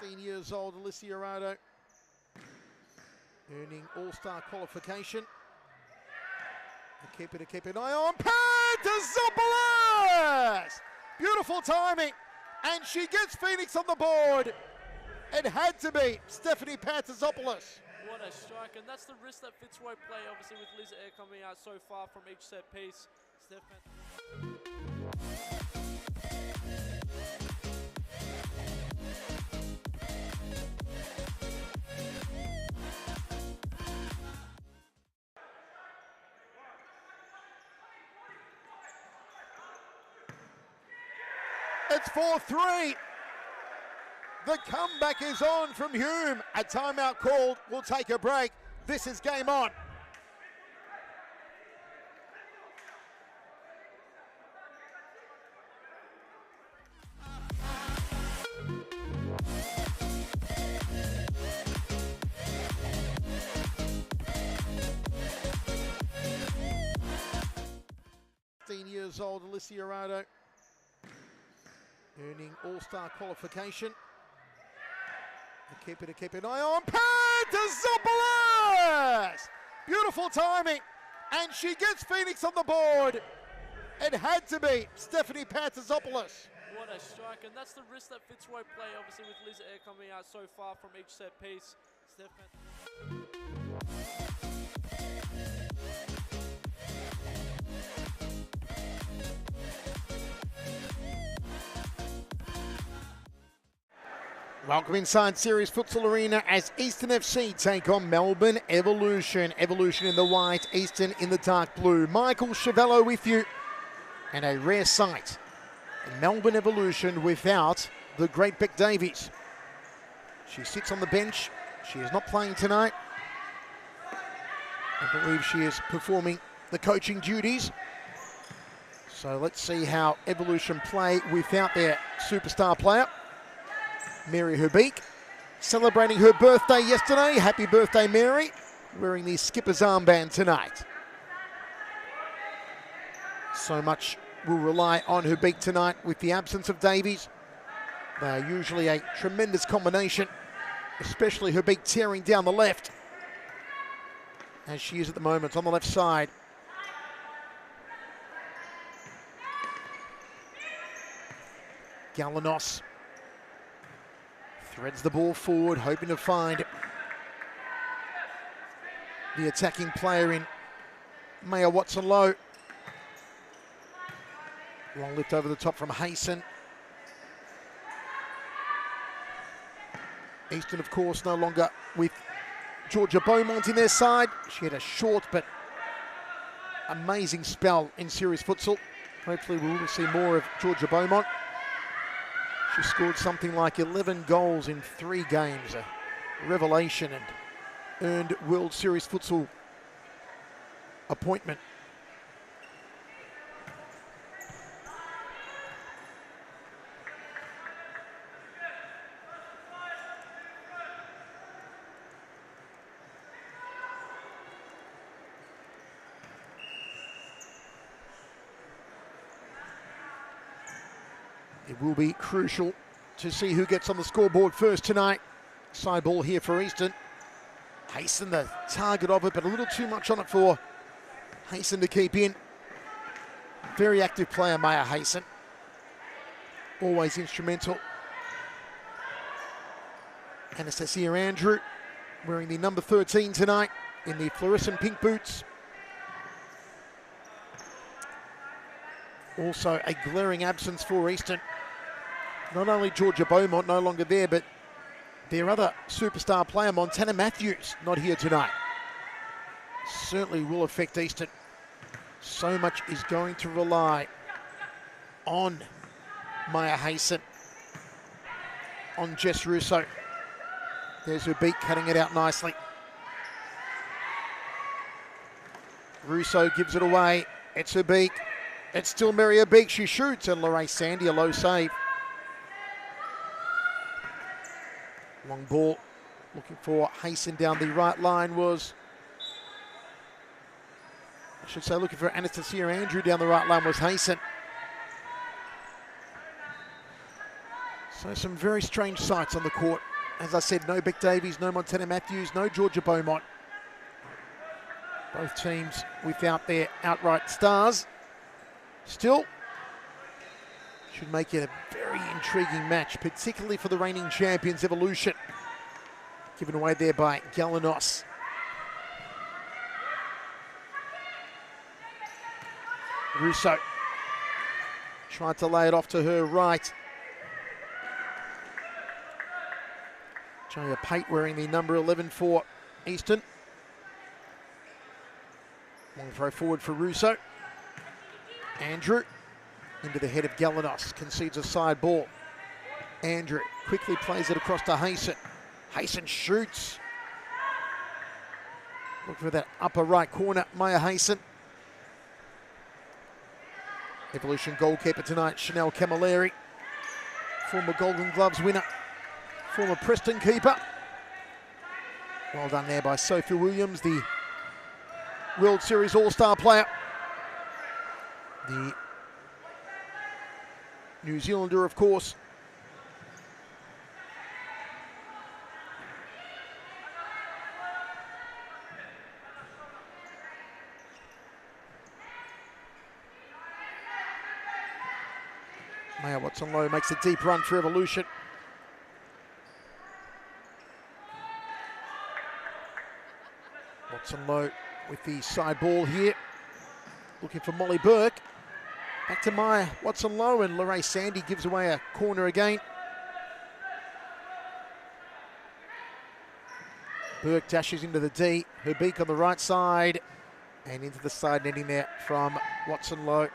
16 years old, Alicia Arado, earning all-star qualification. The keeper to keep an eye on, Pantazopoulos! Beautiful timing, and she gets Phoenix on the board. It had to be Stephanie Pantazopoulos. What a strike, and that's the risk that Fitzroy play, obviously, with Liz Air coming out so far from each set piece. It's 4-3. The comeback is on from Hume. A timeout called. We'll take a break. This is game on. Years old, Alicia Arado, earning all-star qualification. The keeper to keep an eye on, Pantazopoulos! Beautiful timing, and she gets Phoenix on the board. It had to be Stephanie Pantazopoulos. What a strike, and that's the risk that Fitzroy play, obviously, with Liz Air coming out so far from each set piece. Welcome inside Series Futsal Arena as Eastern FC take on Melbourne Evolution. Evolution in the white, Eastern in the dark blue. Michael Chavello with you. And a rare sight. Melbourne Evolution without the great Beck Davies. She sits on the bench. She is not playing tonight. I believe she is performing the coaching duties. So let's see how Evolution play without their superstar player. Mary Herbeek, celebrating her birthday yesterday. Happy birthday, Mary. Wearing the skipper's armband tonight. So much will rely on Herbeek tonight with the absence of Davies. They are usually a tremendous combination, especially Herbeek tearing down the left, as she is at the moment on the left side. Galanos threads the ball forward, hoping to find the attacking player in Maya Watson-Lowe. Long lift over the top from Hayson. Eastern, of course, no longer with Georgia Beaumont in their side. She had a short but amazing spell in series futsal. Hopefully we will see more of Georgia Beaumont. She scored something like 11 goals in 3 games, a revelation, and earned World Series Futsal appointment. It will be crucial to see who gets on the scoreboard first tonight. Side ball here for Eastern. Hayson the target of it, but a little too much on it for Hayson to keep in. Very active player, Maya Hayson. Always instrumental. Anastasia Andrew wearing the number 13 tonight in the fluorescent pink boots. Also a glaring absence for Eastern. Not only Georgia Beaumont no longer there, but their other superstar player, Montana Matthews, not here tonight. Certainly will affect Eastern. So much is going to rely on Maya Hayson, on Jess Russo. There's her beat, cutting it out nicely. Russo gives it away. It's her beak. It's still Mary Herbeek. She shoots, and Lorraine Sandy, a low save. Long ball, looking for Hayson down the right line was, I should say, looking for Anastasia Andrew down the right line was Hayson. So some very strange sights on the court As I said, no Beck Davies, no Montana Matthews, no Georgia Beaumont. Both teams without their outright stars. Still, should make it a very intriguing match, particularly for the reigning champions, Evolution. Given away there by Galanos. Russo tried to lay it off to her right. Jaya Pate wearing the number 11 for Eastern. Long throw forward for Russo. Andrew into the head of Galanos, concedes a side ball. Andrew quickly plays it across to Hayson. Hayson shoots. Look for that upper right corner, Maya Hayson. Evolution goalkeeper tonight, Chanel Camilleri. Former Golden Gloves winner, former Preston keeper. Well done there by Sophie Williams, the World Series All-Star player. The New Zealander, of course. Maya Watson-Lowe makes a deep run for Evolution. Watson-Lowe with the side ball here. Looking for Molly Burke. Back to Maya Watson-Lowe, and Lorraine Sandy gives away a corner again. Burke dashes into the D. Her beak on the right side. And into the side netting there from Watson-Lowe.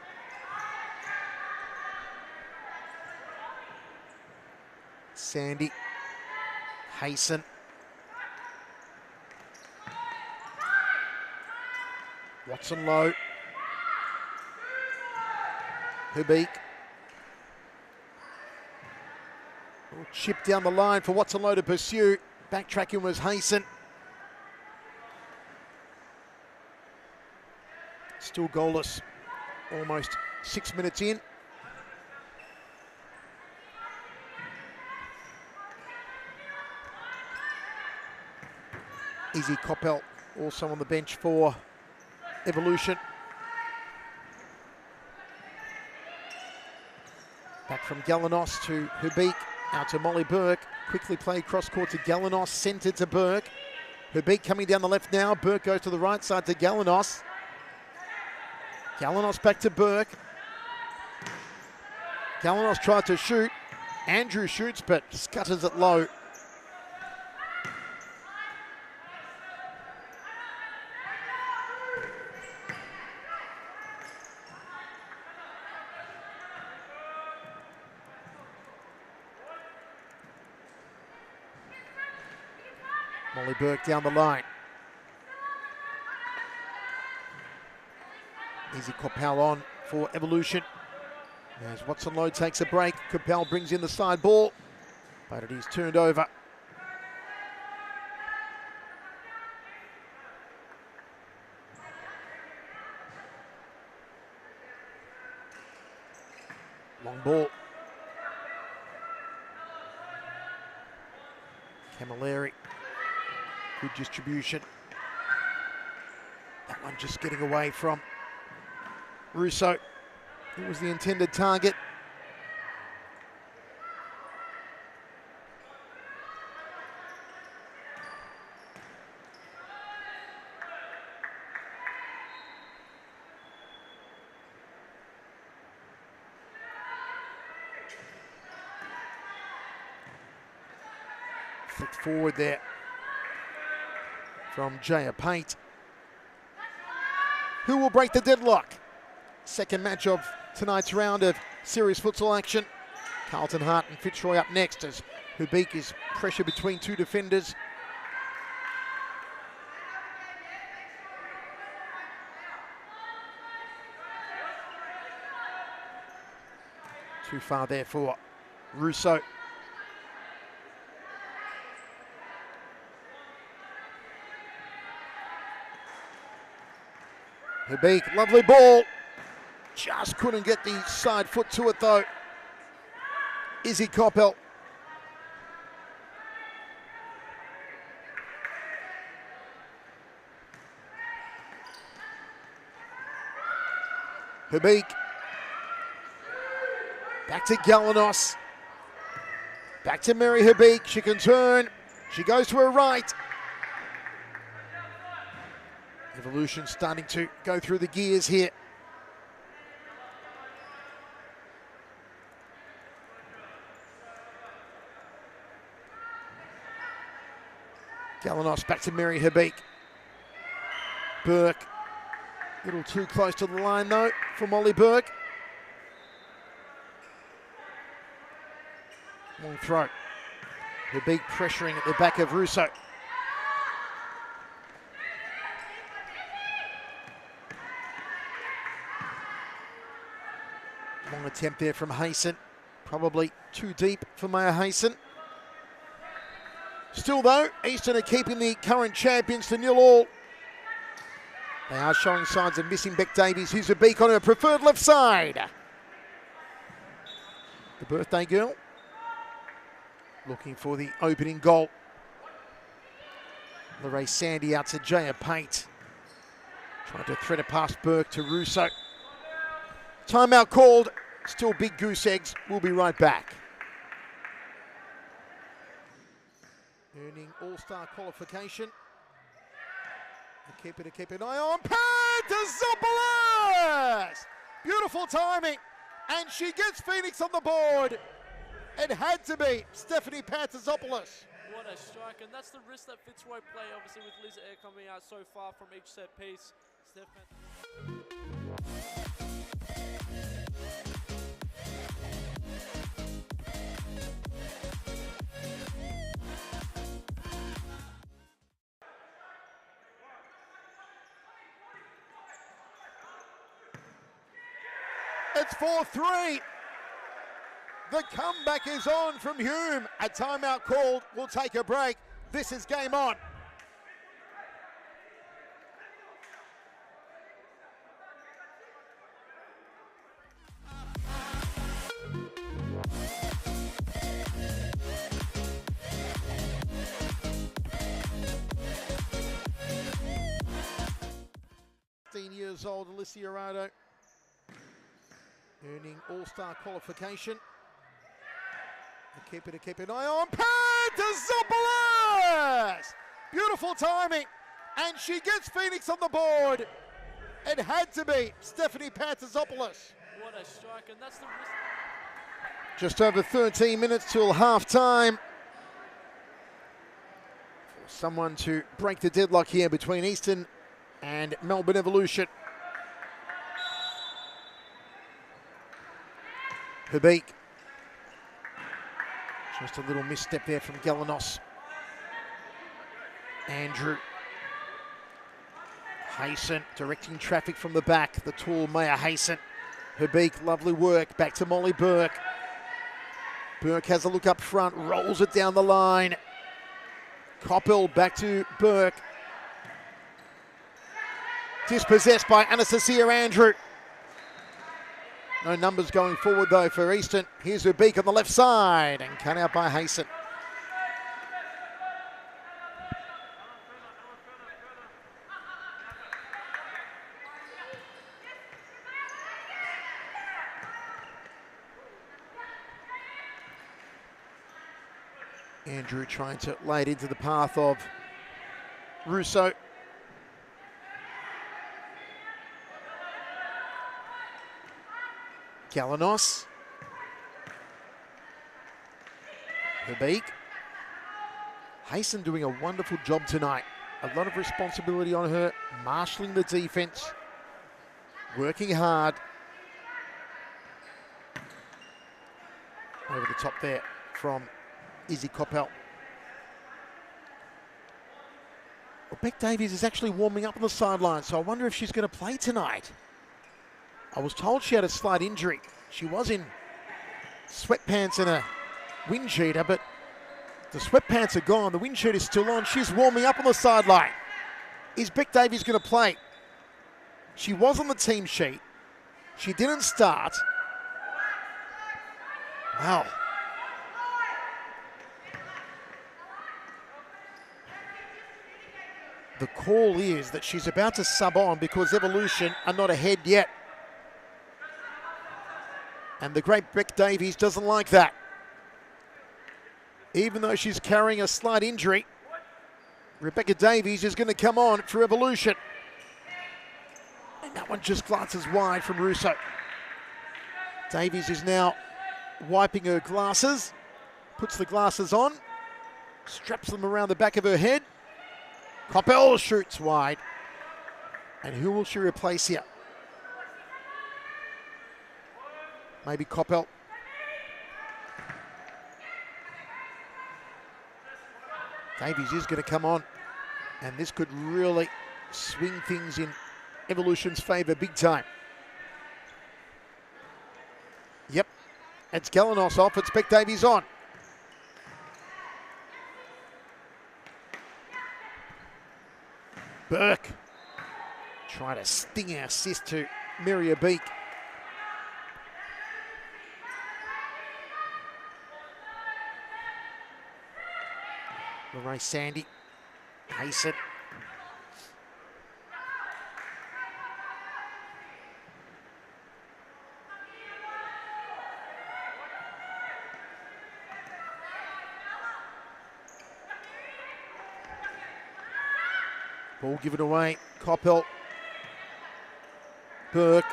Sandy. Hayson. Watson-Lowe. Hubeek. Chip down the line for Watson-Lowe to pursue. Backtracking was Hayson. Still goalless. Almost 6 minutes in. Izzy Coppell also on the bench for Evolution. Back from Galanos to Hubeek, out to Molly Burke. Quickly played cross court to Galanos, centred to Burke. Hubeek coming down the left now. Burke goes to the right side to Galanos. Galanos back to Burke. Galanos tried to shoot. Andrew shoots, but scutters it low. Molly Burke down the line. Easy Coppell on for Evolution. As Watson-Lowe takes a break, Coppell brings in the side ball, but it is turned over. Long ball. Camilleri. Good distribution. That one just getting away from Russo. It was the intended target. Flicked forward there from Jaya Pate. Who will break the deadlock? Second match of tonight's round of series futsal action. Carlton Hart and Fitzroy up next as Hubeek is pressure between two defenders. Too far there for Russo. Hubeek, lovely ball. Just couldn't get the side foot to it though. Izzy Coppell. Habik. Back to Galanos. Back to Mary Habik. She can turn. She goes to her right. Evolution starting to go through the gears here. Galanos back to Mary Habik. Burke. A little too close to the line though for Molly Burke. Long throw. Habik pressuring at the back of Russo. Long attempt there from Hayson. Probably too deep for Maya Hayson. Still though, Eastern are keeping the current champions to 0-0. They are showing signs of missing Beck Davies. Here's Habik on her preferred left side. The birthday girl looking for the opening goal. Lorraine Sandy out to Jaya Pate. Trying to thread it past Burke to Russo. Timeout called. Still big goose eggs. We'll be right back. Earning all-star qualification. To keep an eye on. Pantazopoulos! Beautiful timing. And she gets Phoenix on the board. It had to be Stephanie Pantazopoulos. What a strike, and that's the risk that Fitzroy play, obviously, with Liz Air coming out so far from each set piece. It's 4-3. The comeback is on from Hume. A timeout called. We'll take a break. This is game on. Years old, Alicia Arado, earning all-star qualification. To keep an eye on. Pantazopoulos! Beautiful timing, and she gets Phoenix on the board. It had to be Stephanie Pantazopoulos. What a strike, and that's the risk. Just over 13 minutes till half-time. For someone to break the deadlock here between Eastern and Melbourne Evolution. Habik. Just a little misstep there from Galanos. Andrew. Hayson directing traffic from the back. The tall Maya Hayson. Habik, lovely work. Back to Molly Burke. Burke has a look up front, rolls it down the line. Coppell back to Burke. Dispossessed by Anastasia Andrew. No numbers going forward though for Eastern. Here's Habik on the left side and cut out by Hayson. Andrew trying to lay it into the path of Russo. Galanos. Habik. Hayson doing a wonderful job tonight. A lot of responsibility on her, marshalling the defense, working hard. Over the top there from Izzy Coppell. Well, Beck Davies is actually warming up on the sideline, so I wonder if she's going to play tonight. I was told she had a slight injury. She was in sweatpants and a wind cheater, but the sweatpants are gone. The wind cheater is still on. She's warming up on the sideline. Is Beck Davies going to play? She was on the team sheet. She didn't start. Wow. The call is that she's about to sub on because Evolution are not ahead yet. And the great Beck Davies doesn't like that. Even though she's carrying a slight injury, Rebecca Davies is going to come on for Evolution. And that one just glances wide from Russo. Davies is now wiping her glasses, puts the glasses on, straps them around the back of her head. Coppell shoots wide. And who will she replace here? Maybe Coppell. Davies is going to come on, and this could really swing things in Evolution's favour big time. Yep, it's Galanos off, it's Beck Davies on. Burke trying to sting our assist to Miria Beak. Lorraine Sandy, Hayson. Ball given away, Coppell. Burke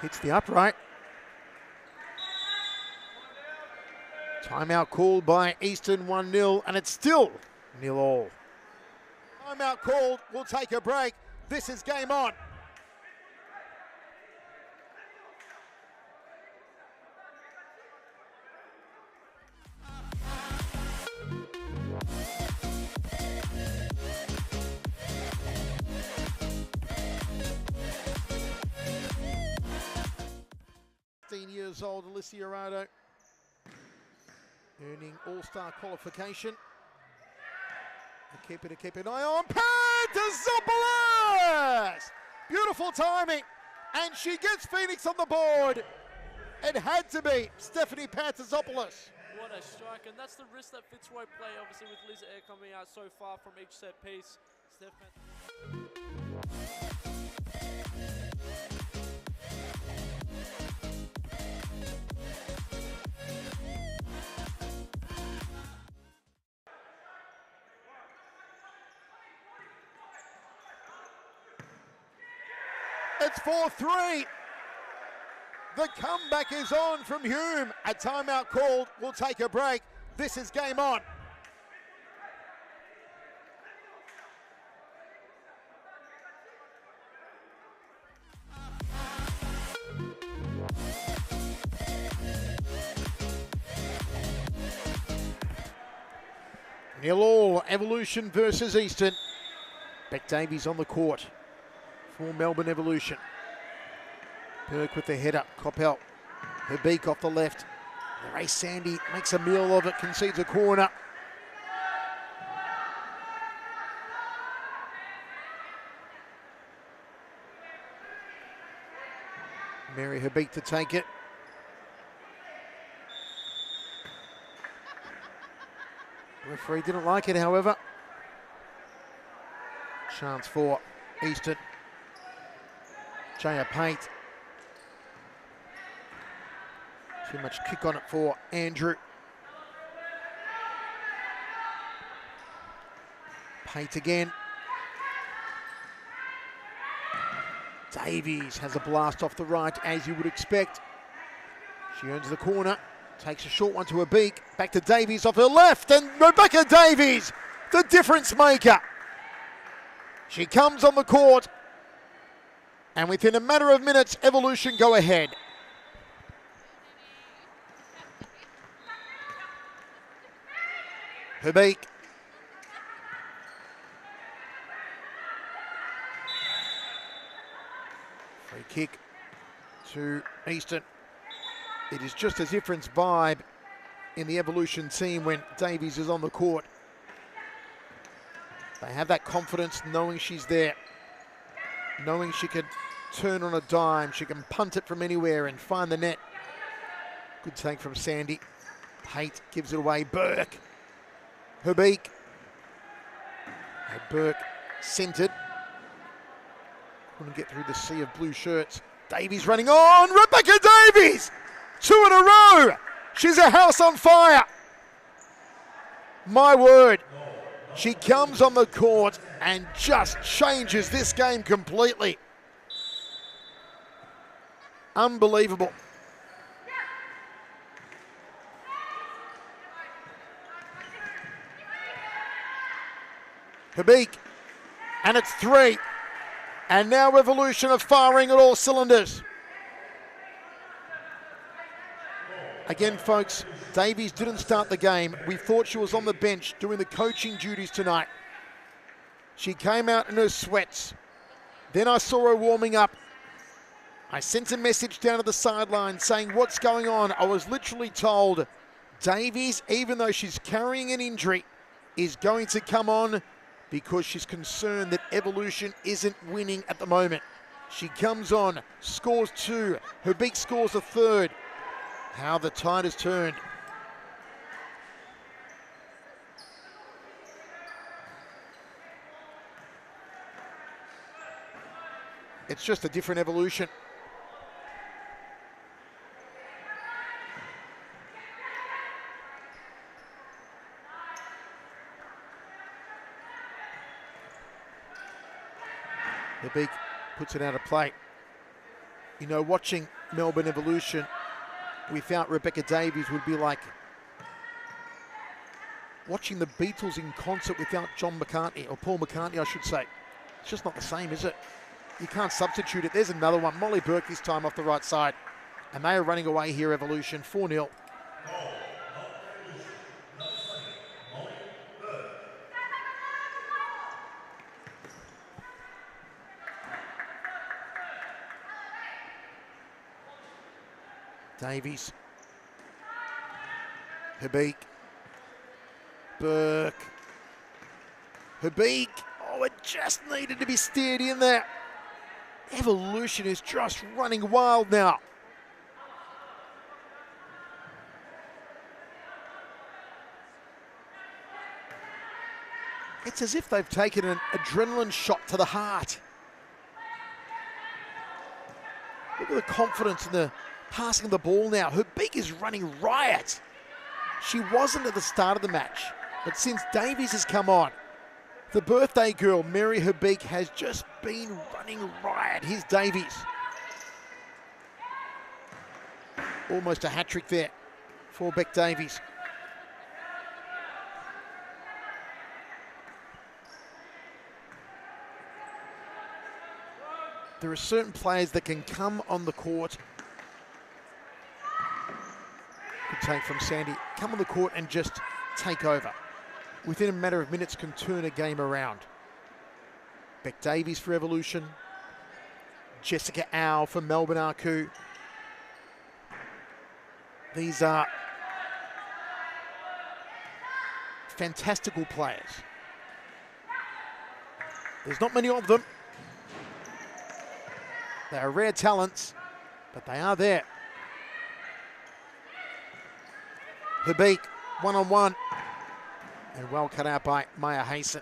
hits the upright. Timeout called by Eastern, 1-0, and it's still 0-0. Timeout called, we'll take a break. This is game on. Years old, Alicia Arado, earning all-star qualification. To keep an eye on, Pantazopoulos! Beautiful timing, and she gets Phoenix on the board. It had to be Stephanie Pantazopoulos. What a strike, and that's the risk that Fitzroy play, obviously, with Liz Air coming out so far from each set piece. It's 4-3. The comeback is on from Hume. A timeout called. We'll take a break. This is game on. Nil all, Evolution versus Eastern. Beck Davies on the court for Melbourne Evolution. Burke with the head up, Coppell. Her beak off the left. Ray Sandy makes a meal of it, concedes a corner. Mary Herbeek to take it. Referee didn't like it, however. Chance for Eastern. Jaya Pate. Too much kick on it for Andrew. Pate again. Davies has a blast off the right, as you would expect. She earns the corner, takes a short one to her beak, back to Davies off her left, and Rebecca Davies, the difference maker. She comes on the court, and within a matter of minutes, Evolution go ahead. Herbeek. Free kick to Eastern. It is just a different vibe in the Evolution team when Davies is on the court. They have that confidence knowing she's there, knowing she can turn on a dime, she can punt it from anywhere and find the net. Good take from Sandy. Pate gives it away, Burke. Herbeek. And Burke centered. Couldn't get through the sea of blue shirts. Davies running on. Rebecca Davies! 2 in a row. She's a house on fire. My word. She comes on the court and just changes this game completely. Unbelievable. Habik, and it's 3. And now Revolution are firing at all cylinders. Again, folks, Davies didn't start the game. We thought she was on the bench doing the coaching duties tonight. She came out in her sweats. Then I saw her warming up. I sent a message down to the sideline saying, what's going on? I was literally told, Davies, even though she's carrying an injury, is going to come on because she's concerned that Evolution isn't winning at the moment. She comes on, scores 2. Habik scores a 3rd. How the tide has turned. It's just a different Evolution. Habik puts it out of play. You know, watching Melbourne Evolution without Rebecca Davies would be like watching the Beatles in concert without John McCartney, or Paul McCartney, I should say. It's just not the same, is it? You can't substitute it. There's another one. Molly Burke this time off the right side. And they are running away here, Evolution, 4-0. Davies, Habik, Burke, Habik. Oh, it just needed to be steered in there. Evolution is just running wild now. It's as if they've taken an adrenaline shot to the heart. Look at the confidence in the passing the ball now. Habik is running riot. She wasn't at the start of the match, but since Davies has come on, the birthday girl, Mary Habik, has just been running riot. Here's Davies. Almost a hat-trick there for Beck Davies. There are certain players that can come on the court. Good take from Sandy. Come on the court and just take over. Within a matter of minutes can turn a game around. Beck Davies for Evolution. Jessica Au for Melbourne Arcu. These are fantastical players. There's not many of them. They are rare talents, but they are there. Habik, one-on-one. And well cut out by Maya Hayson.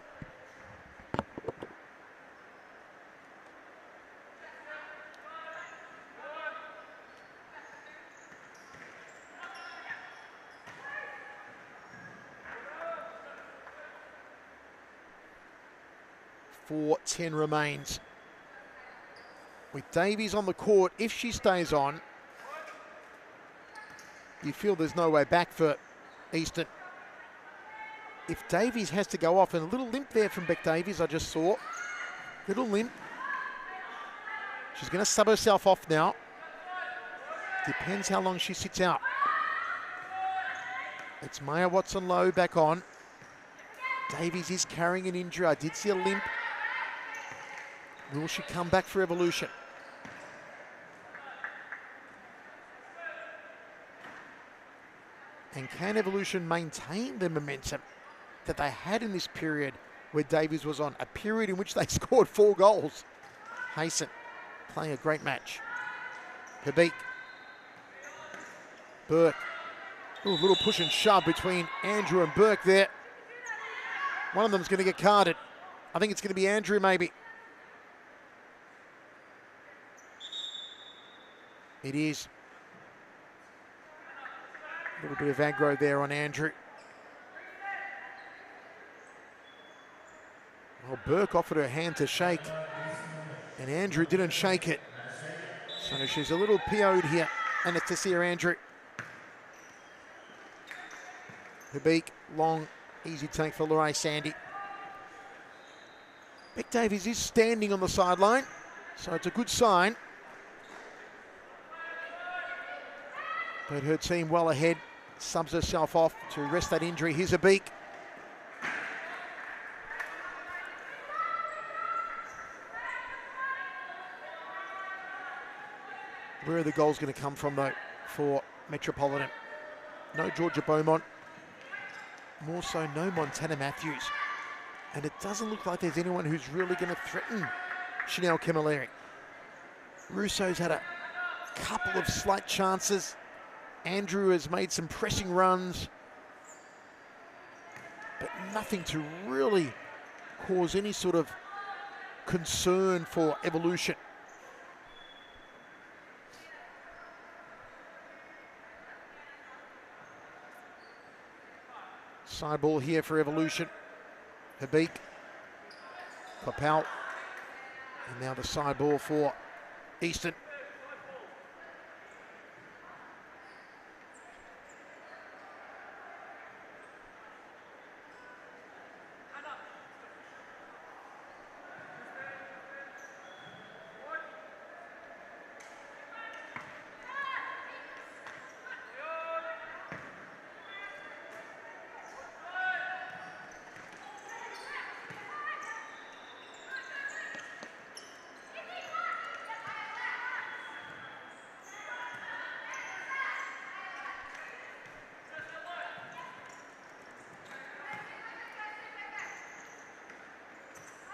.4:10 remains. With Davies on the court, if she stays on, you feel there's no way back for Eastern. If Davies has to go off, and a little limp there from Beck Davies, I just saw. Little limp. She's going to sub herself off now. Depends how long she sits out. It's Maya Watson-Lowe back on. Davies is carrying an injury. I did see a limp. Will she come back for Evolution? And can Evolution maintain the momentum that they had in this period where Davies was on? A period in which they scored 4 goals. Hayson playing a great match. Habik. Burke. Ooh, a little push and shove between Andrew and Burke there. One of them's going to get carded. I think it's going to be Andrew maybe. It is. A little bit of aggro there on Andrew. Well, Burke offered her hand to shake, and Andrew didn't shake it. So she's a little PO'd here, and it's to see her, Andrew. Habik, long, easy take for Lorraine Sandy. Beck Davies is standing on the sideline, so it's a good sign. But her team well ahead, subs herself off to rest that injury. Here's Habik. Where are the goals going to come from, though, for Metropolitan? No Georgia Beaumont. More so, no Montana Matthews. And it doesn't look like there's anyone who's really going to threaten Chanel Camilleri. Russo's had a couple of slight chances. Andrew has made some pressing runs, but nothing to really cause any sort of concern for Evolution. Side ball here for Evolution. Habik, Kopal, and now the side ball for Easton.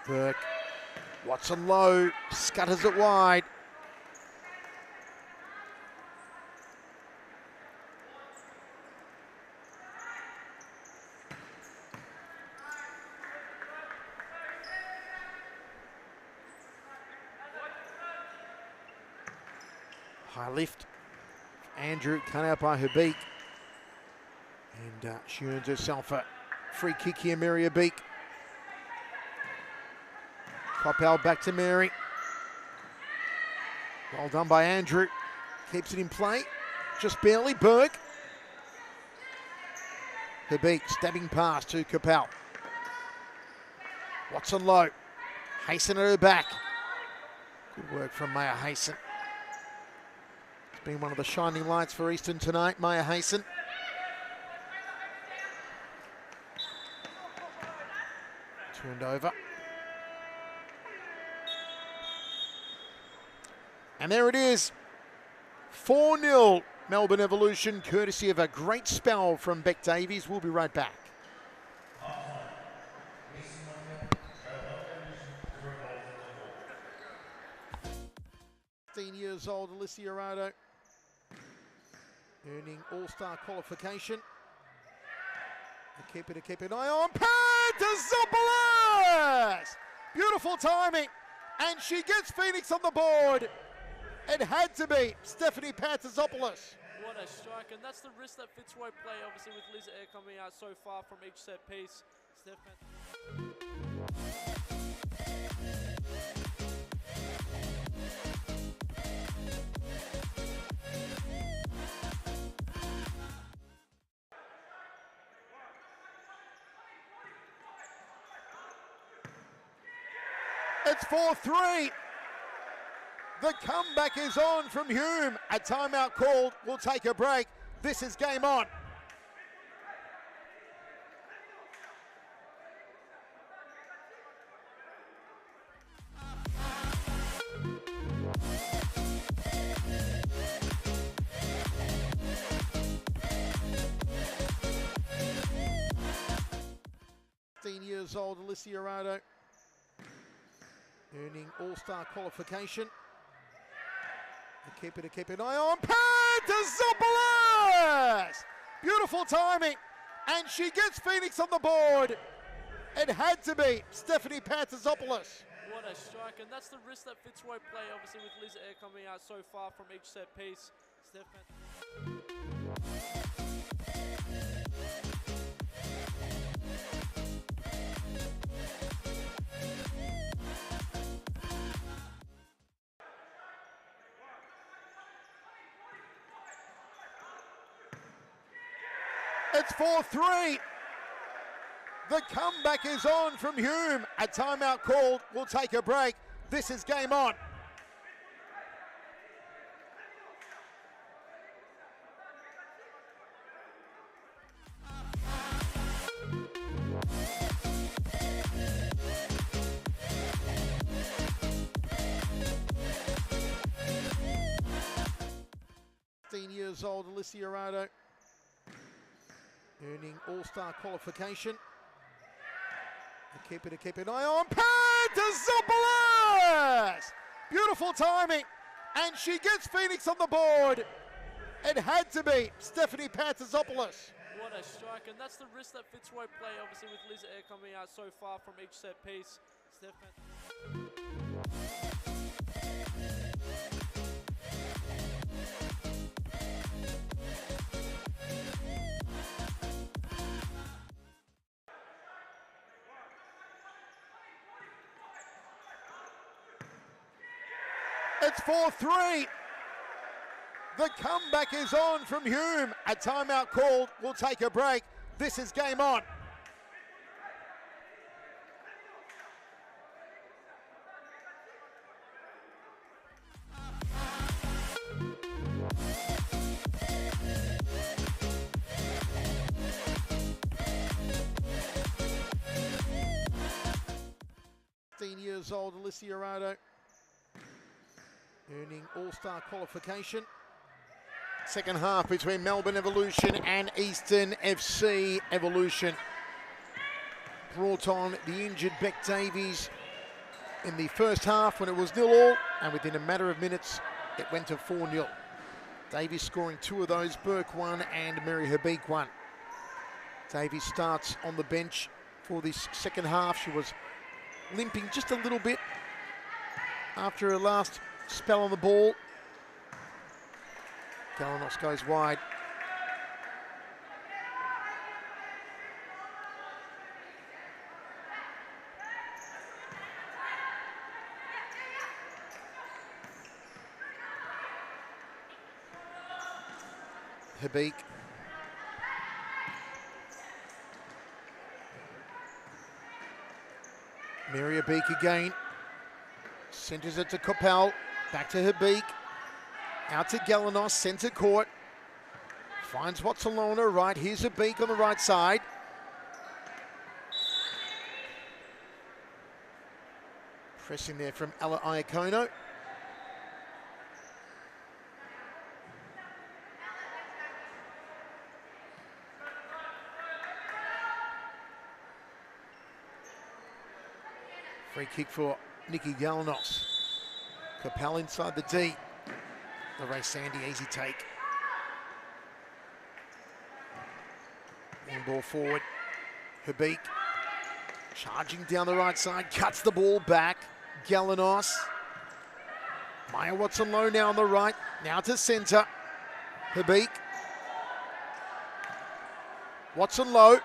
Burke, Watson low, scutters it wide. High lift. Andrew cut out by Habik. And she earns herself a free kick here, Mary Habik. Kopal back to Mary. Well done by Andrew. Keeps it in play. Just barely. Burke. Habik stabbing pass to Kopal. Watson low. Hasten at her back. Good work from Maya Hasten. It's been one of the shining lights for Easton tonight, Maya Hasten. Turned over. And there it is, 4-0 Melbourne Evolution, courtesy of a great spell from Beck Davies. We'll be right back. 15 years old, Alicia Arado, earning All-Star qualification. To keep an eye on, Pantazopoulos! Beautiful timing, and she gets Phoenix on the board. It had to be Stephanie Pantazopoulos. What a strike, and that's the risk that Fitzroy play, obviously, with Liz Air coming out so far from each set piece. It's 4-3. The comeback is on from Hume. A timeout called. We'll take a break. This is game on. Years old, Alicia Arado, earning All-Star qualification. To keep an eye on, Pantazopoulos! Beautiful timing, and she gets Phoenix on the board. It had to be Stephanie Pantazopoulos. What a strike, and that's the risk that Fitzroy play, obviously, with Liz Air coming out so far from each set piece. It's 4-3. The comeback is on from Hume. A timeout called. We'll take a break. This is game on. Years old, Alicia Arado, earning all-star qualification. The keeper to keep an eye on, Pantazopoulos! Beautiful timing, and she gets Phoenix on the board. It had to be Stephanie Pantazopoulos. What a strike, and that's the risk that Fitzroy play, obviously, with Liz Air coming out so far from each set piece. It's 4-3. The comeback is on from Hume. A timeout called. We'll take a break. This is game on. Years old, Alicia Arado, earning all-star qualification. Second half between Melbourne Evolution and Eastern FC Evolution. Brought on the injured Beck Davies in the first half when it was 0-0, and within a matter of minutes it went to 4-0. Davies scoring two of those, Burke one and Mary Habik one. Davies starts on the bench for this second half. She was limping just a little bit after her last spell on the ball. Galanos goes wide. Habik. Mary Habik again. Centres it to Coppell. Back to Habik. Out to Galanos, centre court. Finds what's alone her right. Here's Habik on the right side. Pressing there from Ella Iacono. Free kick for Nikki Galanos. Coppell inside the D. The race Sandy, easy take. Long ball forward. Habik charging down the right side, cuts the ball back. Galanos. Maya Watson-Lowe now on the right, now to centre. Habik. Watson-Lowe.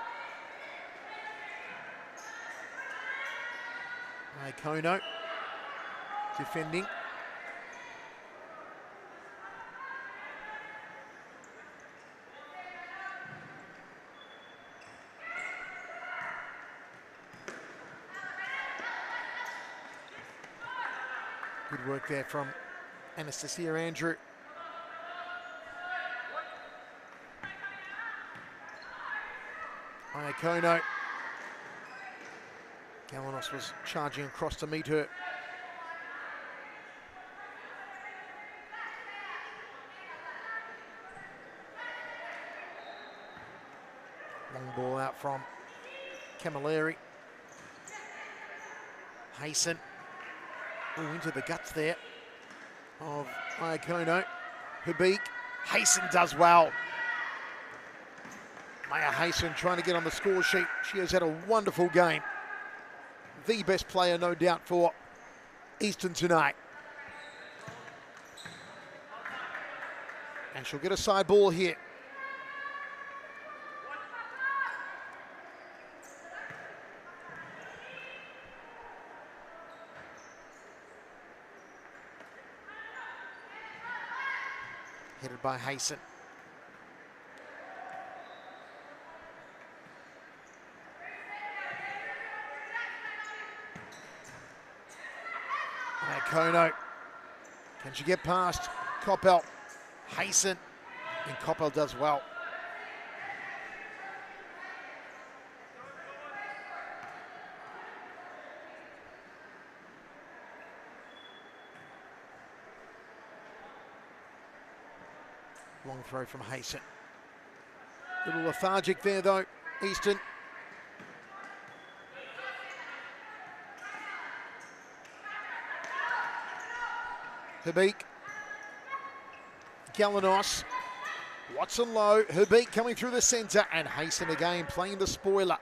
Iacono defending. Good work there from Anastasia Andrew. Iacono. Galanos was charging across to meet her. Long ball out from Camilleri. Hayson. Ooh, into the guts there of Iacono. Habik. Hayson does well. Maya Hayson trying to get on the score sheet. She has had a wonderful game. The best player, no doubt, for Eastern tonight. And she'll get a side ball here. Headed by Hayson. Kono. Can she get past Coppell? Hayson. And Coppell does well. Long throw from Hayson. Little lethargic there though, Eastern. Herbeek. Galanos. Watson low. Herbeek coming through the centre. And Hayson again playing the spoiler.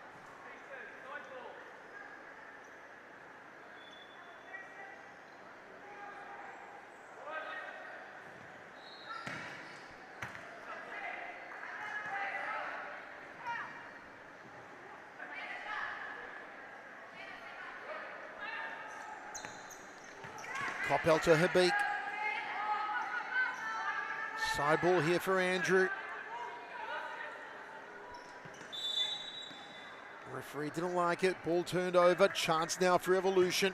Coppell to Herbeek. Side ball here for Andrew. Referee didn't like it. Ball turned over. Chance now for Evolution.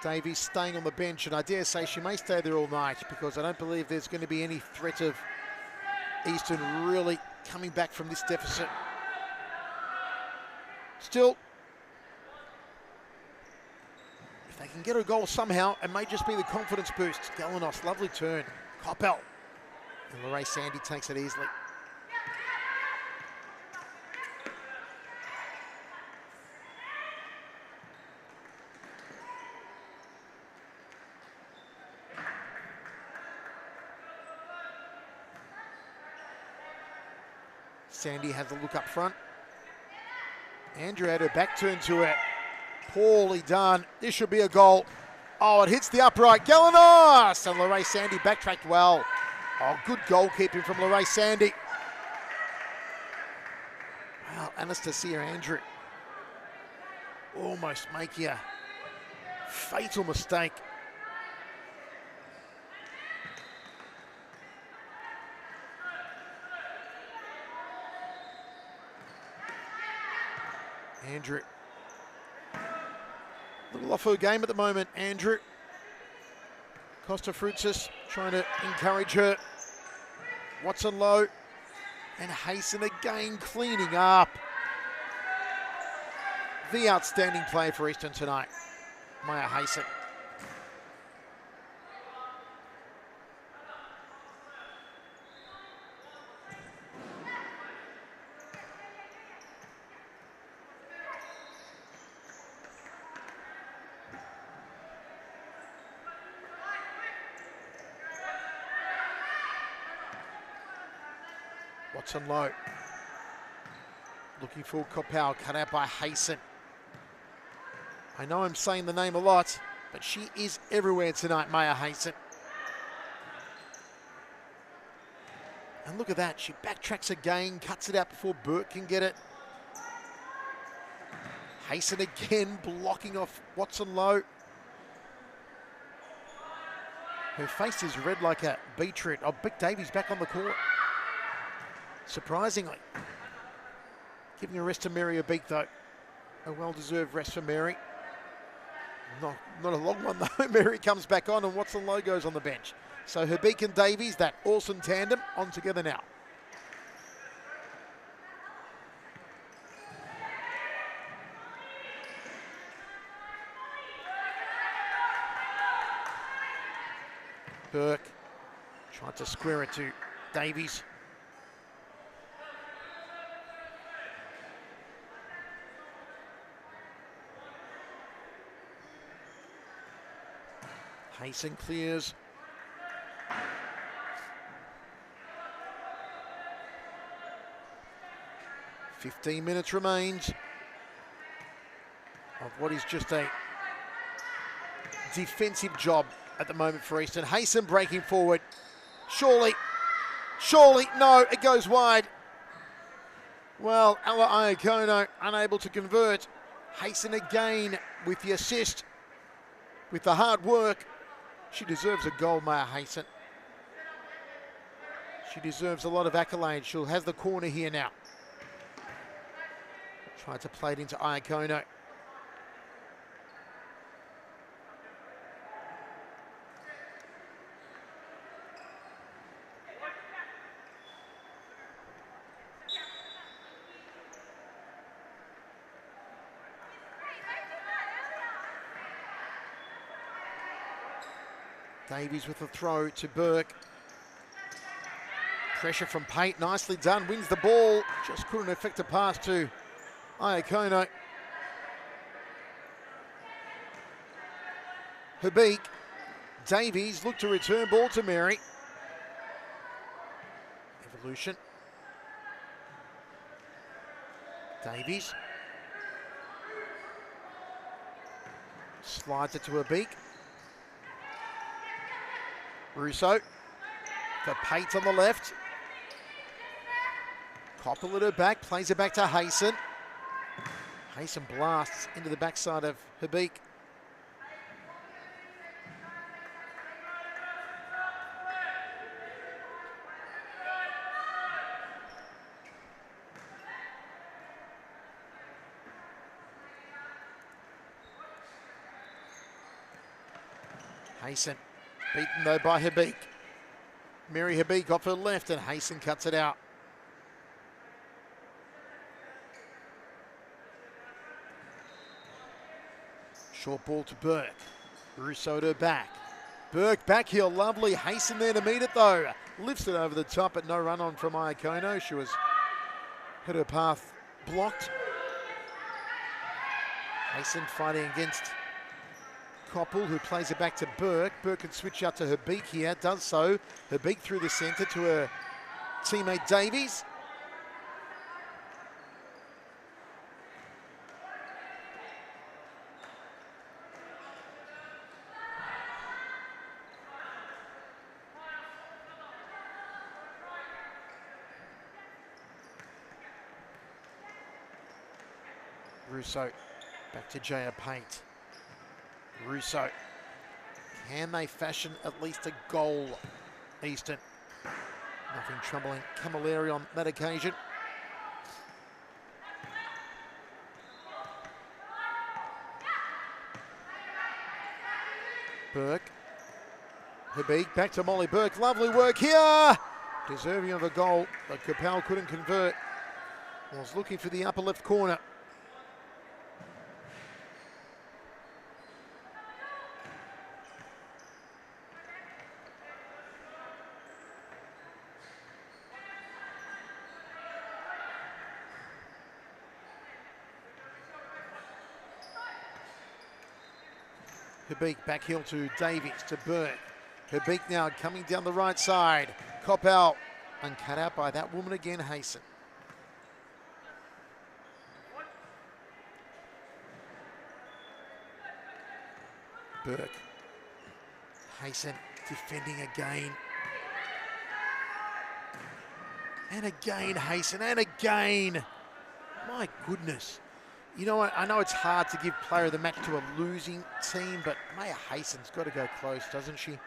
Davies staying on the bench, and I dare say she may stay there all night because I don't believe there's going to be any threat of Eastern really coming back from this deficit. Still, if they can get a goal somehow, it may just be the confidence boost. Galanos, lovely turn. Coppell. And Lorraine Sandy takes it easily. Sandy has a look up front. Andrew had her back turned to it. Poorly done. This should be a goal. Oh, it hits the upright. Galanos! And Lorraine Sandy backtracked well. Oh, good goalkeeping from Lorraine Sandy. Wow, Anastasia Andrew almost making a fatal mistake. Andrew. Little off her game at the moment, Andrew. Costa Fruitsis trying to encourage her. Watson low. And Hayson again cleaning up. The outstanding play for Eastern tonight. Maya Hayson. Watson low. Looking for Coppell, cut out by Hayson. I know I'm saying the name a lot, but she is everywhere tonight, Maya Hayson. And look at that, she backtracks again, cuts it out before Burke can get it. Hayson again blocking off Watson low. Her face is red like a beetroot. Oh, Big Davies back on the court. Surprisingly. Giving a rest to Mary Herbeek though. A well-deserved rest for Mary. Not a long one though. Mary comes back on and Watson low goes on the bench. So Herbeek and Davies, that awesome tandem, on together now. Burke tried to square it to Davies. Hayson clears. "15 minutes remains of what is just a defensive job at the moment for Eastern. Hayson breaking forward. Surely, no, it goes wide. Well, Ella Iakono unable to convert. Hayson again with the assist, with the hard work. She deserves a goal, Maya Hayson. She deserves a lot of accolades. She'll have the corner here now. Tried to play it into Iakono. Davies with a throw to Burke. Pressure from Pate, nicely done, wins the ball. Just couldn't effect a pass to Iakono. Habik. Davies look to return ball to Mary. Evolution. Davies. Slides it to Habik. Russo. For Pate on the left. Koppel at her back, plays it back to Hayson. Hayson blasts into the backside of Habik. Hayson beaten though by Habik. Mary Habik off her left and Hayson cuts it out. Short ball to Burke. Russo to her back. Burke back heel, lovely. Hayson there to meet it though. Lifts it over the top, but no run on from Iakono. She had her path blocked. Hayson fighting against Koppel, who plays it back to Burke. Burke can switch out to Habik here, does so. Habik through the centre to her teammate Davies. Russo back to Jaya Pate. Russo. Can they fashion at least a goal, Eastern? Nothing troubling Camilleri on that occasion. Burke. Habik back to Molly Burke. Lovely work here. Deserving of a goal, but Capel couldn't convert. Was looking for the upper left corner. Habik back heel to Davies, to Burke. Habik now coming down the right side. Cop out and cut out by that woman again, Hayson. Burke. Hayson defending again. And again, Hayson, and again. My goodness. You know what, I know it's hard to give player of the match to a losing team, but Maya Hayson's got to go close, doesn't she?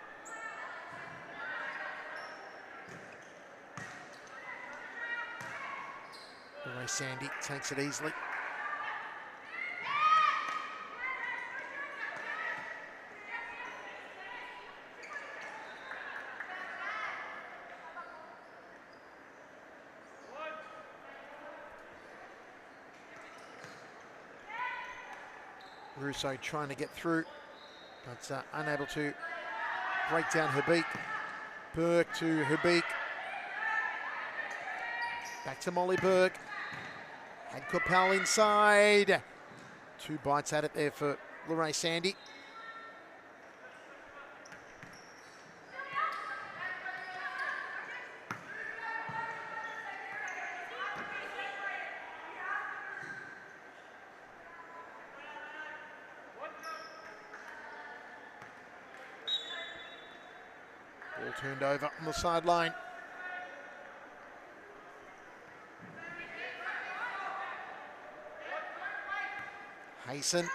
The way Sandy takes it easily. Russo trying to get through, but unable to break down Habik. Burke to Habik. Back to Molly Burke. Had Capel inside. 2 bites at it there for Lorraine Sandy. Ball turned over on the sideline. Hayson.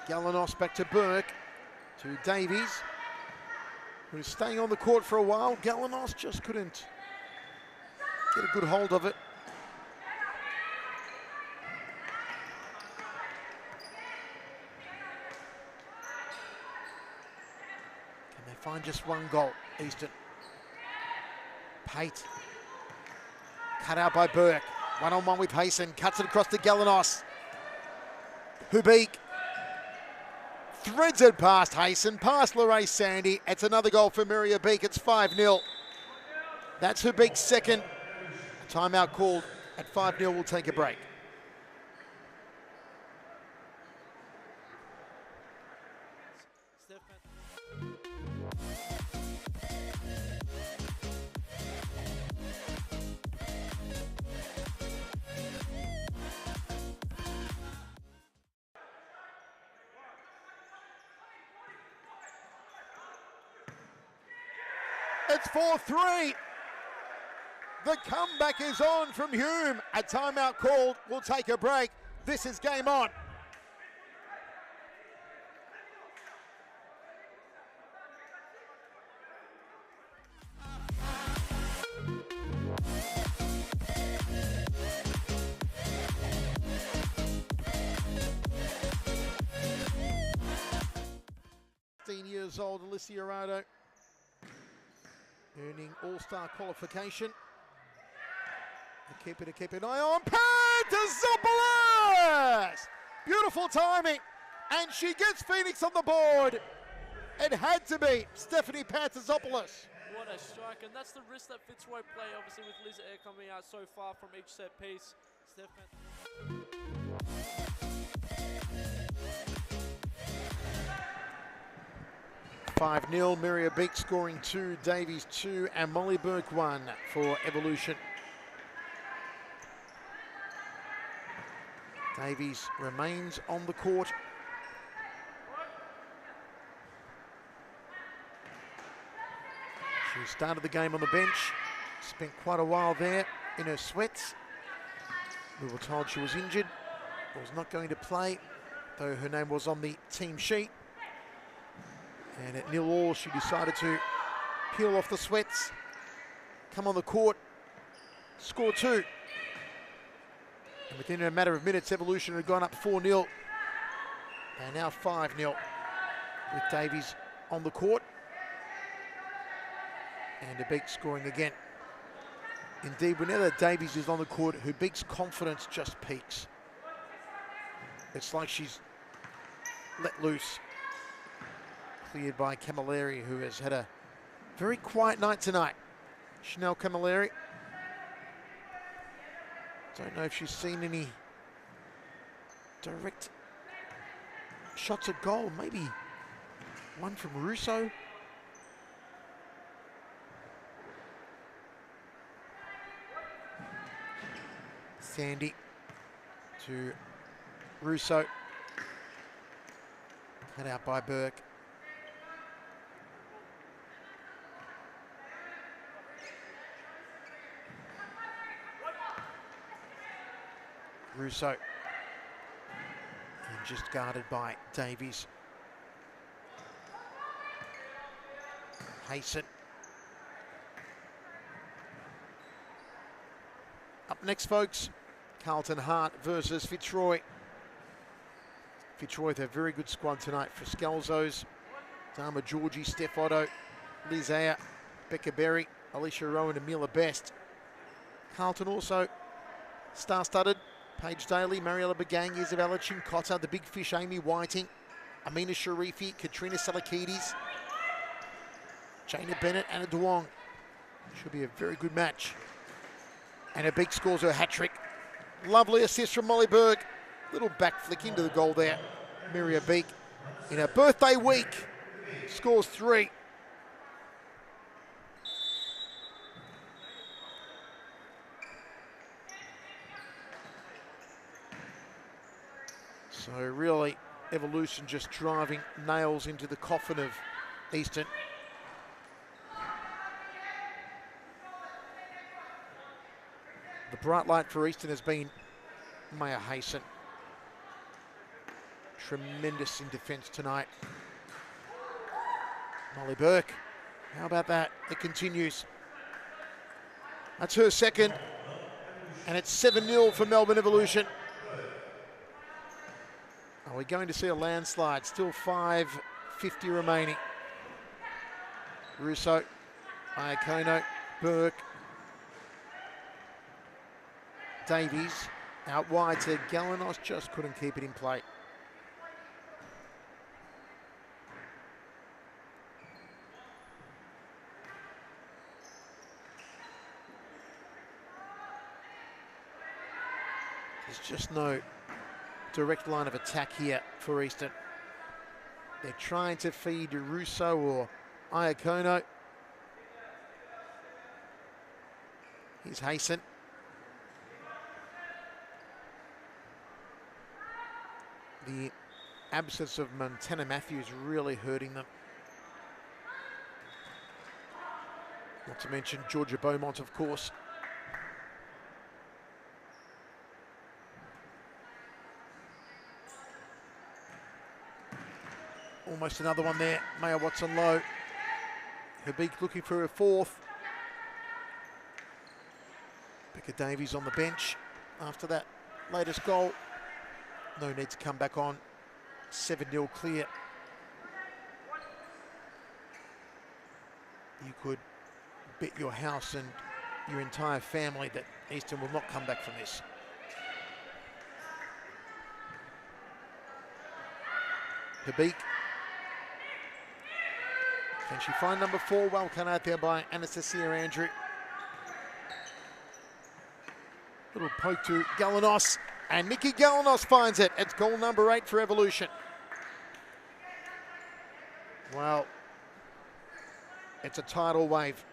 Galanos back to Burke, to Davies, who's staying on the court for a while. Galanos just couldn't get a good hold of it. Can they find just one goal, Easton? Pate, cut out by Burke. One-on-one with Hayson, cuts it across to Galanos. Hubik threads it past Hayson, past Larace Sandy. It's another goal for Miria Beek. It's 5-0. That's Hubik's second. Timeout called at 5-0. We'll take a break. It's 4-3. The comeback is on from Hume. A timeout called. We'll take a break. This is Game On. Years old, Alicia Arado, earning all-star qualification. To keep an eye on Pantazopoulos! Beautiful timing, and she gets Phoenix on the board. It had to be Stephanie Pantazopoulos. What a strike, and that's the risk that Fitzroy play, obviously, with Liz Air coming out so far from each set piece. 5-0, Miria Beek scoring 2, Davies 2, and Molly Burke 1 for Evolution. Davies remains on the court. She started the game on the bench, spent quite a while there in her sweats. We were told she was injured, was not going to play, though her name was on the team sheet. And at 0-0, she decided to peel off the sweats, come on the court, score 2. And within a matter of minutes, Evolution had gone up 4-0. They're now 5-0 with Davies on the court. And Hubik scoring again. Indeed, whenever Davies is on the court, Hubik's confidence just peaks. It's like she's let loose. Cleared by Camilleri, who has had a very quiet night tonight. Chanel Camilleri. Don't know if she's seen any direct shots at goal. Maybe one from Russo. Sandy to Russo. Cut out by Burke. Russo, and just guarded by Davies. Hayson. Up next, folks, Carlton Hart versus Fitzroy. Fitzroy with a very good squad tonight for Scalzos. Dama Georgie, Steph Otto, Liz Ayer, Becca Berry, Alicia Rowan and Mila Best. Carlton also star-studded. Paige Daly, Mariella Bagang, Isabella Chincotta, the big fish Amy Whiting, Amina Sharifi, Katrina Salakides, Jaina Bennett, Anna Duong. Should be a very good match. And Hubik scores her hat-trick. Lovely assist from Molly Burke. Little back flick into the goal there. Miria Beek in her birthday week scores 3. So really, Evolution just driving nails into the coffin of Eastern. The bright light for Eastern has been Maya Hayson. Tremendous in defence tonight. Molly Burke, how about that? It continues. That's her second, and it's 7-0 for Melbourne Evolution. Are we going to see a landslide? Still 5:50 remaining. Russo, Iacono, Burke, Davies out wide to Galanos, just couldn't keep it in play. There's just no direct line of attack here for Eastern. They're trying to feed Russo or Iacono. Here's Hayson. The absence of Montana Matthews really hurting them. Not to mention Georgia Beaumont, of course. Almost another one there. Maya Watson low. Habik looking for a fourth. Becca Davies on the bench after that latest goal. No need to come back on. 7-0 clear. You could bet your house and your entire family that Eastern will not come back from this. Habik. Can she find number 4? Well cut out there by Anastasia Andrew. Little poke to Galanos, and Nikki Galanos finds it. It's goal number 8 for Evolution. Well, it's a tidal wave.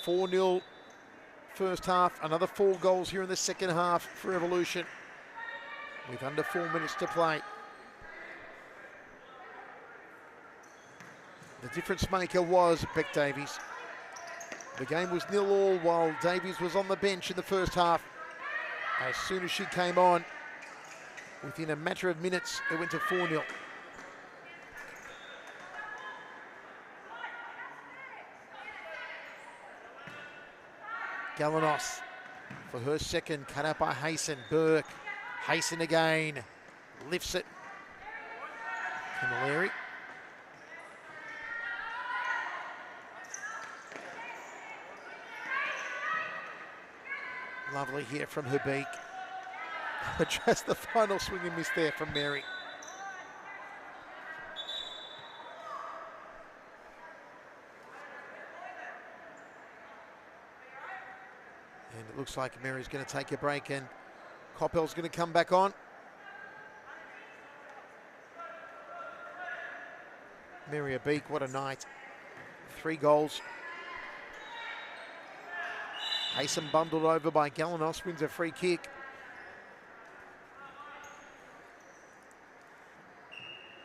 (4-0) first half, another 4 goals here in the second half for Evolution, with under 4 minutes to play. The difference maker was Beck Davies. The game was 0-0 while Davies was on the bench in the first half. As soon as she came on, within a matter of minutes, it went to 4-0. Galanos for her second, cut out by Hayson. Burke, Hayson again, lifts it. Camilleri. Lovely here from Habik. Just the final swing and miss there from Mary. And it looks like Mary's going to take a break and Coppell's going to come back on. Mary Habik, what a night. 3 goals. Hayson bundled over by Galanos, wins a free kick.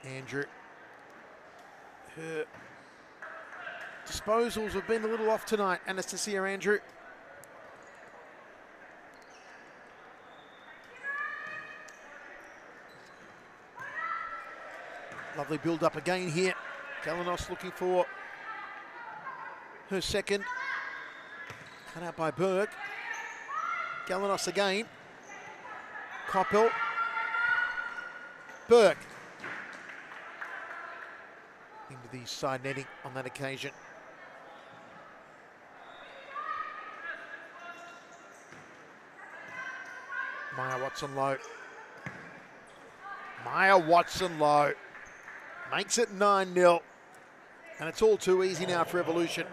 Andrew. Her disposals have been a little off tonight, Anastasia Andrew. Lovely build up again here. Galanos looking for her second. Cut out by Burke. Galanos again. Coppell. Burke. Into the side netting on that occasion. Maya Watson low. Maya Watson low. Makes it 9-0. And it's all too easy now for Evolution.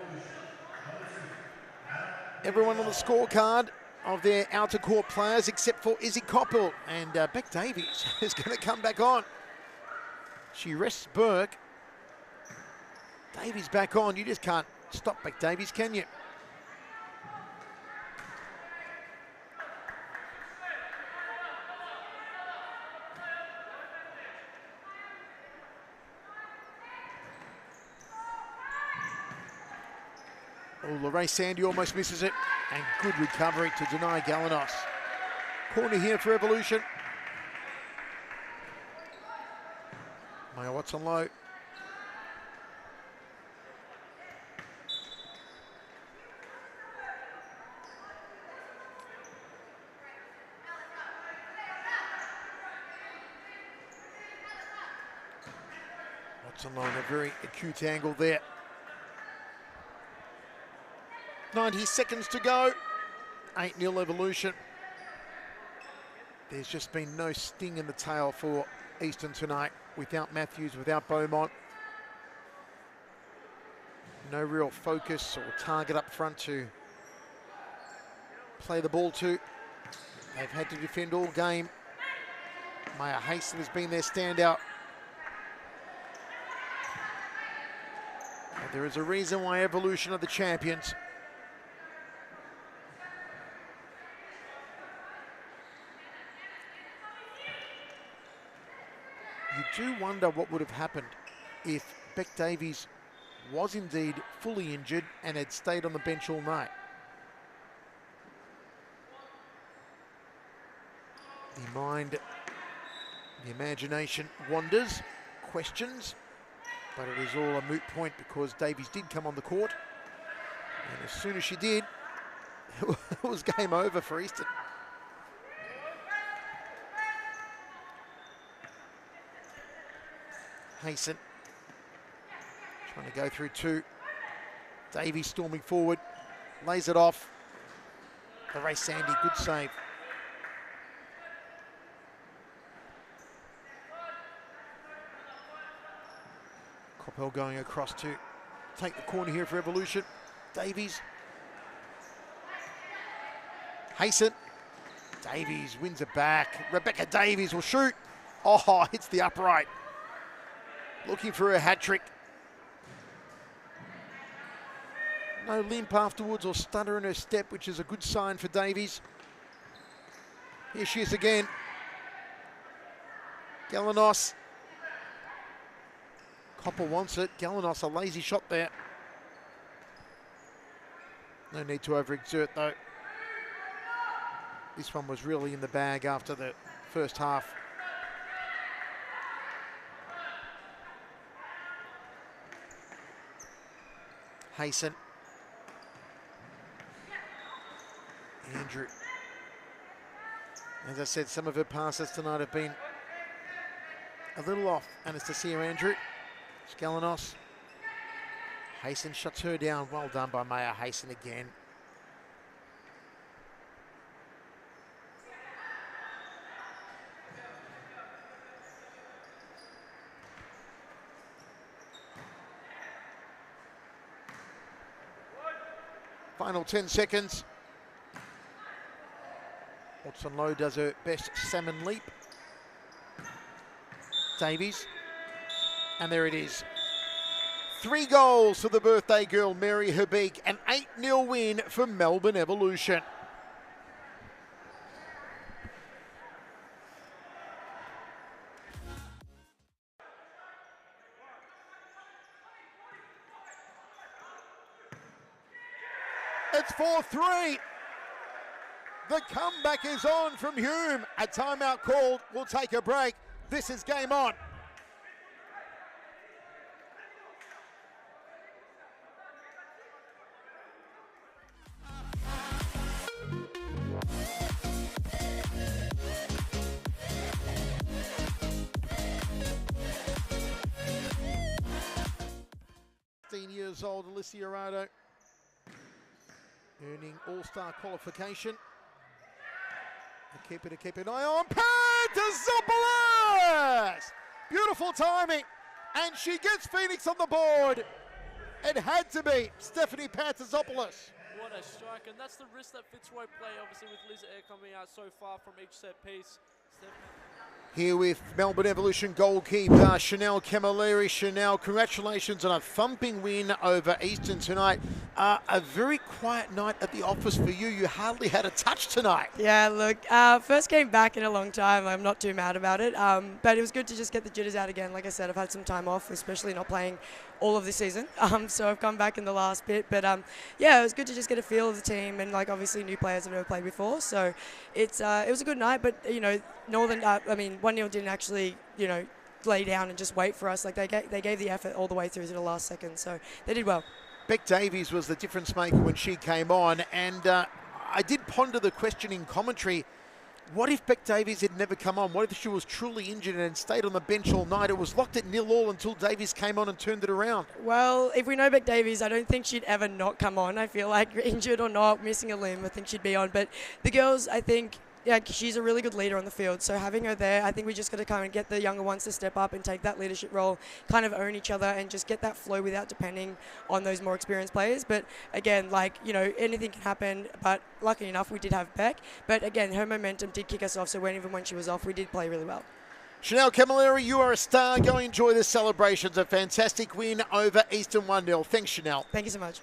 Everyone on the scorecard of their outer court players except for Izzy Coppell, and Beck Davies is going to come back on. She rests Burke. Davies back on. You just can't stop Beck Davies, can you? Oh, Lorraine Sandy almost misses it. And good recovery to deny Galanos. Corner here for Evolution. Maya Watson low. Watson low in a very acute angle there. 90 seconds to go. 8-0 Evolution. There's just been no sting in the tail for Eastern tonight. Without Matthews, without Beaumont. No real focus or target up front to play the ball to. They've had to defend all game. Maya Hasten has been their standout. But there is a reason why Evolution are the champions. You do wonder what would have happened if Beck Davies was indeed fully injured and had stayed on the bench all night. The mind, the imagination wanders, questions, but it is all a moot point because Davies did come on the court. And as soon as she did, it was game over for Eastern. Hasten trying to go through two. Davies storming forward, lays it off. Lorraine Sandy, good save. Coppell going across to take the corner here for Evolution. Davies. Hasten. Davies wins it back. Rebecca Davies will shoot. Oh, hits the upright. Looking for a hat trick. No limp afterwards or stutter in her step, which is a good sign for Davies. Here she is again. Galanos. Copper wants it. Galanos, a lazy shot there. No need to overexert though. This one was really in the bag after the first half. Hasten. Andrew. As I said, some of her passes tonight have been a little off. Anastasia Andrew. Galanos. Hasten shuts her down. Well done by Maya Hasten again. Final 10 seconds. Watson Lowe does her best salmon leap. Davies. And there it is. 3 goals for the birthday girl, Mary Herbeek. An 8-0 win for Melbourne Evolution. It's 4-3. The comeback is on from Hume. A timeout called. We'll take a break. This is Game On. Years old, Alicia Arado, earning all-star qualification. To keep an eye on Pantazopoulos! Beautiful timing, and she gets Phoenix on the board. It had to be Stephanie Pantazopoulos. What a strike, and that's the risk that Fitzroy play, obviously, with Liz Air coming out so far from each set piece. Here with Melbourne Evolution goalkeeper Chanel Camilleri. Chanel, congratulations on a thumping win over Eastern tonight. A very quiet night at the office for you. You hardly had a touch tonight. Yeah, look, first game back in a long time. I'm not too mad about it. But it was good to just get the jitters out again. Like I said, I've had some time off, especially not playing all of this season. So I've come back in the last bit. But yeah, it was good to just get a feel of the team and like obviously new players I've never played before. So it was a good night. But Northern, 1-0 didn't actually lay down and just wait for us. Like they gave the effort all the way through to the last second. So they did well. Beck Davies was the difference maker when she came on, and I did ponder the question in commentary. What if Beck Davies had never come on? What if she was truly injured and stayed on the bench all night? It was locked at 0-0 until Davies came on and turned it around. Well, if we know Beck Davies, I don't think she'd ever not come on. I feel like injured or not, missing a limb, I think she'd be on. But the girls, I think, she's a really good leader on the field. So having her there, I think we just got to kind of get the younger ones to step up and take that leadership role, kind of own each other and just get that flow without depending on those more experienced players. But again, anything can happen. But luckily enough, we did have Beck. But again, her momentum did kick us off. So even when she was off, we did play really well. Chanel Camilleri, you are a star. Go enjoy the celebrations. A fantastic win over Eastern 1-0. Thanks, Chanel. Thank you so much.